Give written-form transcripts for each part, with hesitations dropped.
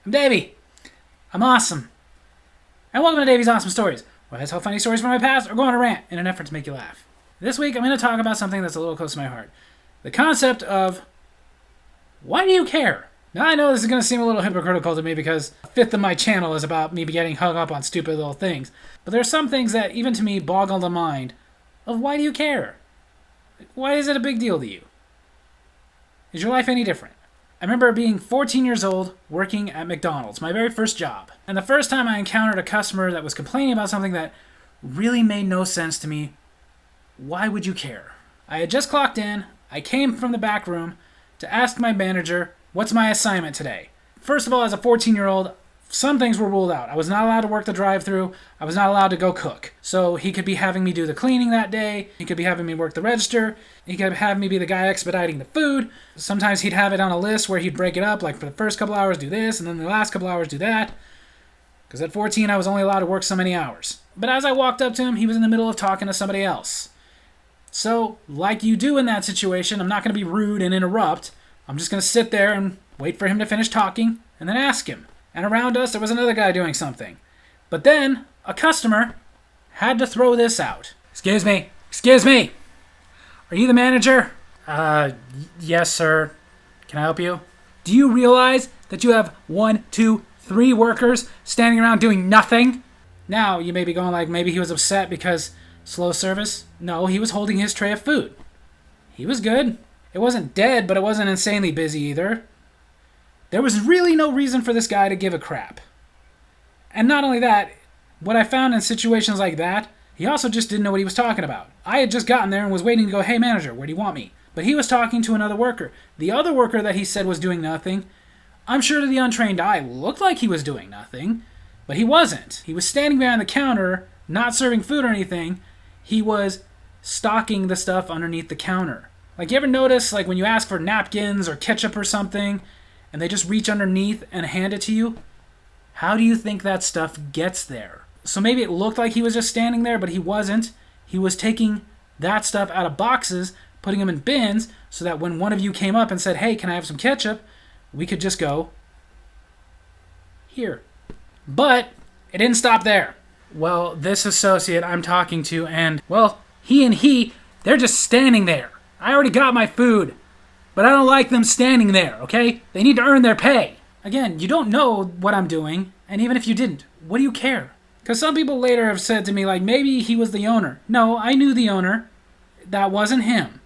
I'm Davy. I'm awesome. And welcome to Davy's Awesome Stories, where I tell funny stories from my past or go on a rant in an effort to make you laugh. This week, I'm going to talk about something that's a little close to my heart. The concept of, why do you care? Now, I know this is going to seem a little hypocritical to me because a fifth of my channel is about me getting hung up on stupid little things. But there are some things that, even to me, boggle the mind of why do you care? Why is it a big deal to you? Is your life any different? I remember being 14 years old, working at McDonald's, my very first job. And the first time I encountered a customer that was complaining about something that really made no sense to me, why would you care? I had just clocked in. I came from the back room to ask my manager, what's my assignment today? First of all, as a 14-year-old, some things were ruled out. I was not allowed to work the drive-thru. I was not allowed to go cook. So he could be having me do the cleaning that day. He could be having me work the register. He could have me be the guy expediting the food. Sometimes he'd have it on a list where he'd break it up, like for the first couple hours do this, and then the last couple hours do that. Because at 14, I was only allowed to work so many hours. But as I walked up to him, he was in the middle of talking to somebody else. So, like you do in that situation, I'm not going to be rude and interrupt. I'm just going to sit there and wait for him to finish talking, and then ask him. And around us, there was another guy doing something. But then, a customer had to throw this out. Excuse me. Are you the manager? Yes, sir. Can I help you? Do you realize that you have 1, 2, 3 workers standing around doing nothing? Now, you may be going like, maybe he was upset because slow service? No, he was holding his tray of food. He was good. It wasn't dead, but it wasn't insanely busy either. There was really no reason for this guy to give a crap. And not only that, what I found in situations like that, he also just didn't know what he was talking about. I had just gotten there and was waiting to go, hey manager, where do you want me? But he was talking to another worker. The other worker that he said was doing nothing, I'm sure to the untrained eye looked like he was doing nothing, but he wasn't. He was standing behind the counter, not serving food or anything. He was stocking the stuff underneath the counter. Like, you ever notice, like, when you ask for napkins or ketchup or something, and they just reach underneath and hand it to you? How do you think that stuff gets there? So maybe it looked like he was just standing there, but he wasn't. He was taking that stuff out of boxes, putting them in bins, so that when one of you came up and said, hey, can I have some ketchup? We could just go, here. But it didn't stop there. Well, this associate I'm talking to, and, well, they're just standing there. I already got my food. But I don't like them standing there, okay? They need to earn their pay. Again, you don't know what I'm doing, and even if you didn't, what do you care? Because some people later have said to me, like, maybe he was the owner. No, I knew the owner. That wasn't him.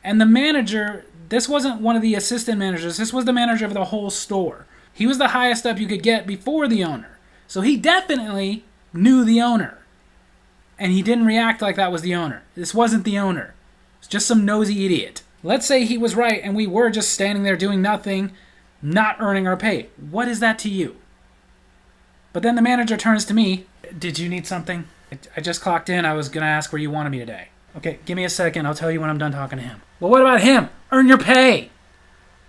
And the manager, this wasn't one of the assistant managers. This was the manager of the whole store. He was the highest up you could get before the owner. So he definitely knew the owner. And he didn't react like that was the owner. This wasn't the owner. It's just some nosy idiot. Let's say he was right and we were just standing there doing nothing, not earning our pay. What is that to you? But then the manager turns to me. Did you need something? I just clocked in. I was going to ask where you wanted me today. Okay, give me a second. I'll tell you when I'm done talking to him. Well, what about him? Earn your pay.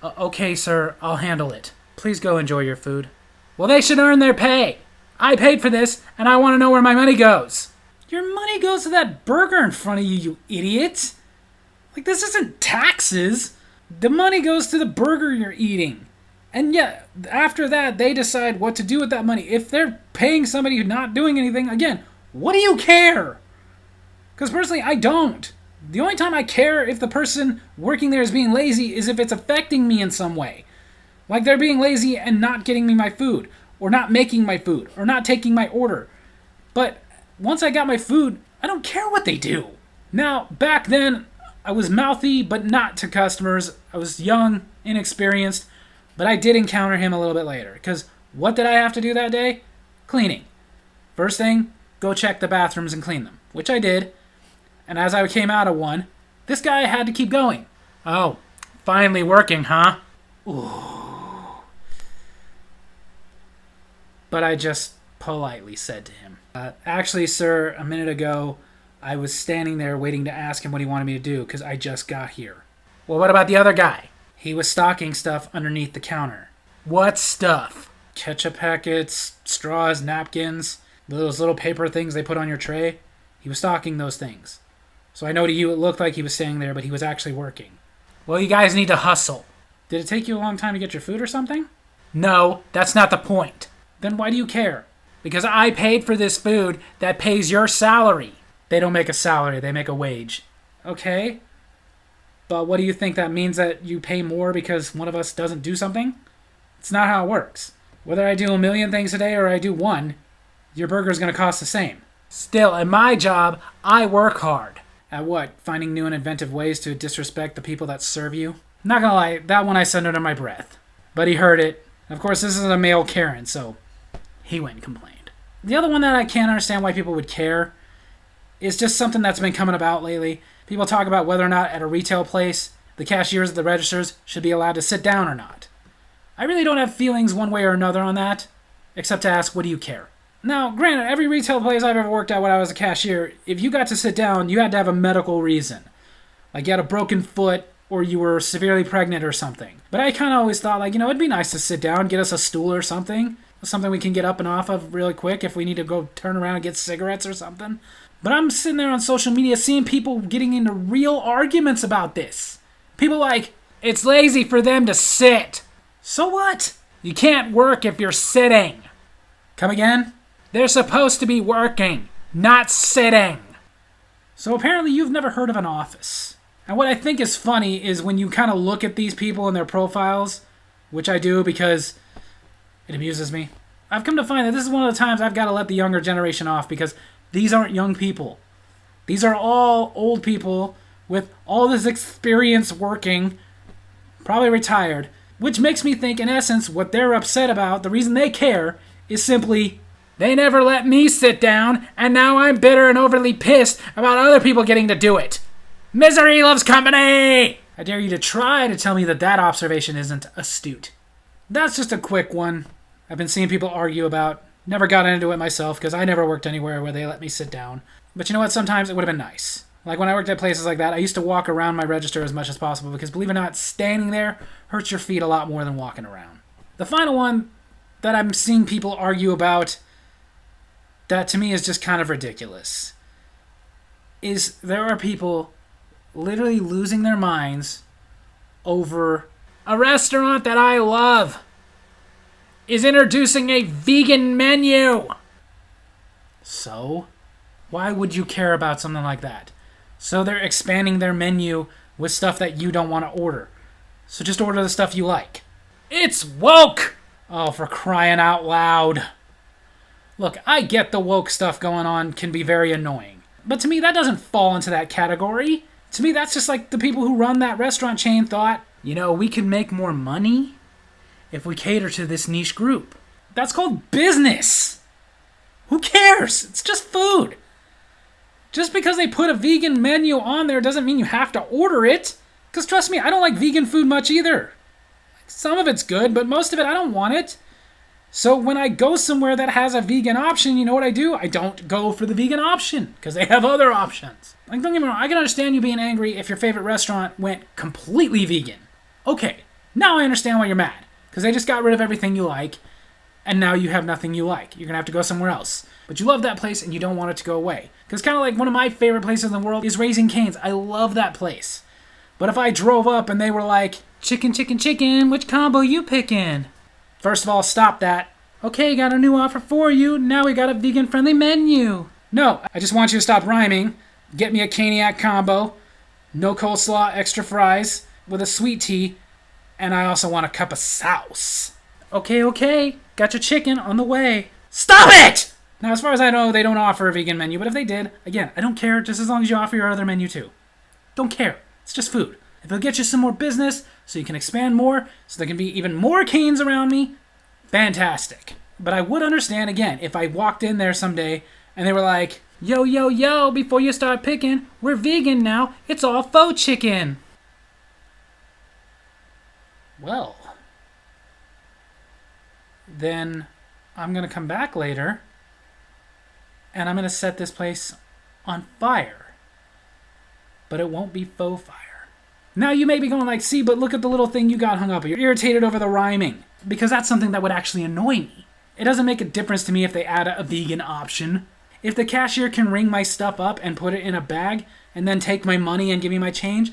Okay, sir. I'll handle it. Please go enjoy your food. Well, they should earn their pay. I paid for this, and I want to know where my money goes. Your money goes to that burger in front of you, you idiot. Like, this isn't taxes. The money goes to the burger you're eating. And yeah, after that, they decide what to do with that money. If they're paying somebody who's not doing anything, again, what do you care? Because personally, I don't. The only time I care if the person working there is being lazy is if it's affecting me in some way. Like they're being lazy and not getting me my food, or not making my food, or not taking my order. But once I got my food, I don't care what they do. Now, back then, I was mouthy, but not to customers. I was young, inexperienced, but I did encounter him a little bit later. Because what did I have to do that day? Cleaning. First thing, go check the bathrooms and clean them, which I did. And as I came out of one, this guy had to keep going. Oh, finally working, huh? Ooh. But I just politely said to him, actually, sir, a minute ago, I was standing there waiting to ask him what he wanted me to do because I just got here. Well, what about the other guy? He was stocking stuff underneath the counter. What stuff? Ketchup packets, straws, napkins, those little paper things they put on your tray. He was stocking those things. So I know to you it looked like he was standing there, but he was actually working. Well, you guys need to hustle. Did it take you a long time to get your food or something? No, that's not the point. Then why do you care? Because I paid for this food that pays your salary. They don't make a salary, they make a wage. Okay? But what do you think that means, that you pay more because one of us doesn't do something? It's not how it works. Whether I do a million things a day or I do one, your burger's going to cost the same. Still, in my job, I work hard. At what? Finding new and inventive ways to disrespect the people that serve you? Not gonna lie, that one I said under my breath. But he heard it. Of course, this is a male Karen, so he went and complained. The other one that I can't understand why people would care is just something that's been coming about lately. People talk about whether or not at a retail place, the cashiers at the registers should be allowed to sit down or not. I really don't have feelings one way or another on that, except to ask, what do you care? Now, granted, every retail place I've ever worked at when I was a cashier, if you got to sit down, you had to have a medical reason. Like you had a broken foot, or you were severely pregnant or something. But I kind of always thought, like, it'd be nice to sit down, get us a stool or something. Something we can get up and off of really quick if we need to go turn around and get cigarettes or something. But I'm sitting there on social media seeing people getting into real arguments about this. People like, it's lazy for them to sit. So what? You can't work if you're sitting. Come again? They're supposed to be working, not sitting. So apparently you've never heard of an office. And what I think is funny is when you kind of look at these people and their profiles, which I do because it amuses me. I've come to find that this is one of the times I've got to let the younger generation off, because these aren't young people. These are all old people with all this experience working, probably retired, which makes me think, in essence, what they're upset about, the reason they care, is simply, they never let me sit down, and now I'm bitter and overly pissed about other people getting to do it. Misery loves company! I dare you to try to tell me that that observation isn't astute. That's just a quick one I've been seeing people argue about. Never got into it myself because I never worked anywhere where they let me sit down. But you know what? Sometimes it would have been nice. Like when I worked at places like that, I used to walk around my register as much as possible because, believe it or not, standing there hurts your feet a lot more than walking around. The final one that I'm seeing people argue about, that to me is just kind of ridiculous, is there are people literally losing their minds over a restaurant that I love is introducing a vegan menu. So, why would you care about something like that? So they're expanding their menu with stuff that you don't want to order. So just order the stuff you like. It's woke! Oh, for crying out loud. Look, I get the woke stuff going on can be very annoying. But to me, that doesn't fall into that category. To me, that's just like the people who run that restaurant chain thought, we could make more money if we cater to this niche group. That's called business. Who cares? It's just food. Just because they put a vegan menu on there doesn't mean you have to order it. Because trust me, I don't like vegan food much either. Some of it's good, but most of it I don't want it. So when I go somewhere that has a vegan option, you know what I do? I don't go for the vegan option because they have other options. Like, don't get me wrong, I can understand you being angry if your favorite restaurant went completely vegan. Okay, now I understand why you're mad. Because they just got rid of everything you like, and now you have nothing you like. You're going to have to go somewhere else. But you love that place, and you don't want it to go away. Because kind of like one of my favorite places in the world is Raising Cane's. I love that place. But if I drove up and they were like, chicken, chicken, chicken, which combo you picking? First of all, stop that. Okay, got a new offer for you. Now we got a vegan-friendly menu. No, I just want you to stop rhyming. Get me a Caniac combo. No coleslaw, extra fries, with a sweet tea. And I also want a cup of sauce. Okay. Got your chicken on the way. Stop it! Now, as far as I know, they don't offer a vegan menu. But if they did, again, I don't care. Just as long as you offer your other menu too. Don't care. It's just food. If it'll get you some more business so you can expand more, so there can be even more canes around me, fantastic. But I would understand, again, if I walked in there someday and they were like, yo, before you start picking, we're vegan now. It's all faux chicken. Well, then I'm going to come back later and I'm going to set this place on fire. But it won't be faux fire. Now you may be going like, see, but look at the little thing you got hung up. You're irritated over the rhyming. Because that's something that would actually annoy me. It doesn't make a difference to me if they add a vegan option. If the cashier can ring my stuff up and put it in a bag and then take my money and give me my change,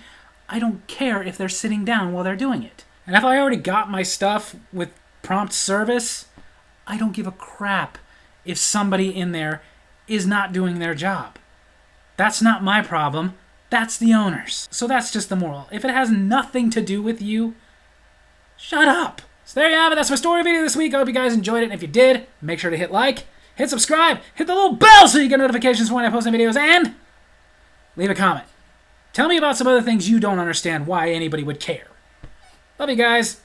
I don't care if they're sitting down while they're doing it. And if I already got my stuff with prompt service, I don't give a crap if somebody in there is not doing their job. That's not my problem. That's the owner's. So that's just the moral. If it has nothing to do with you, shut up. So there you have it. That's my story video this week. I hope you guys enjoyed it. And if you did, make sure to hit like, hit subscribe, hit the little bell so you get notifications when I post my videos, and leave a comment. Tell me about some other things you don't understand why anybody would care. Love you guys.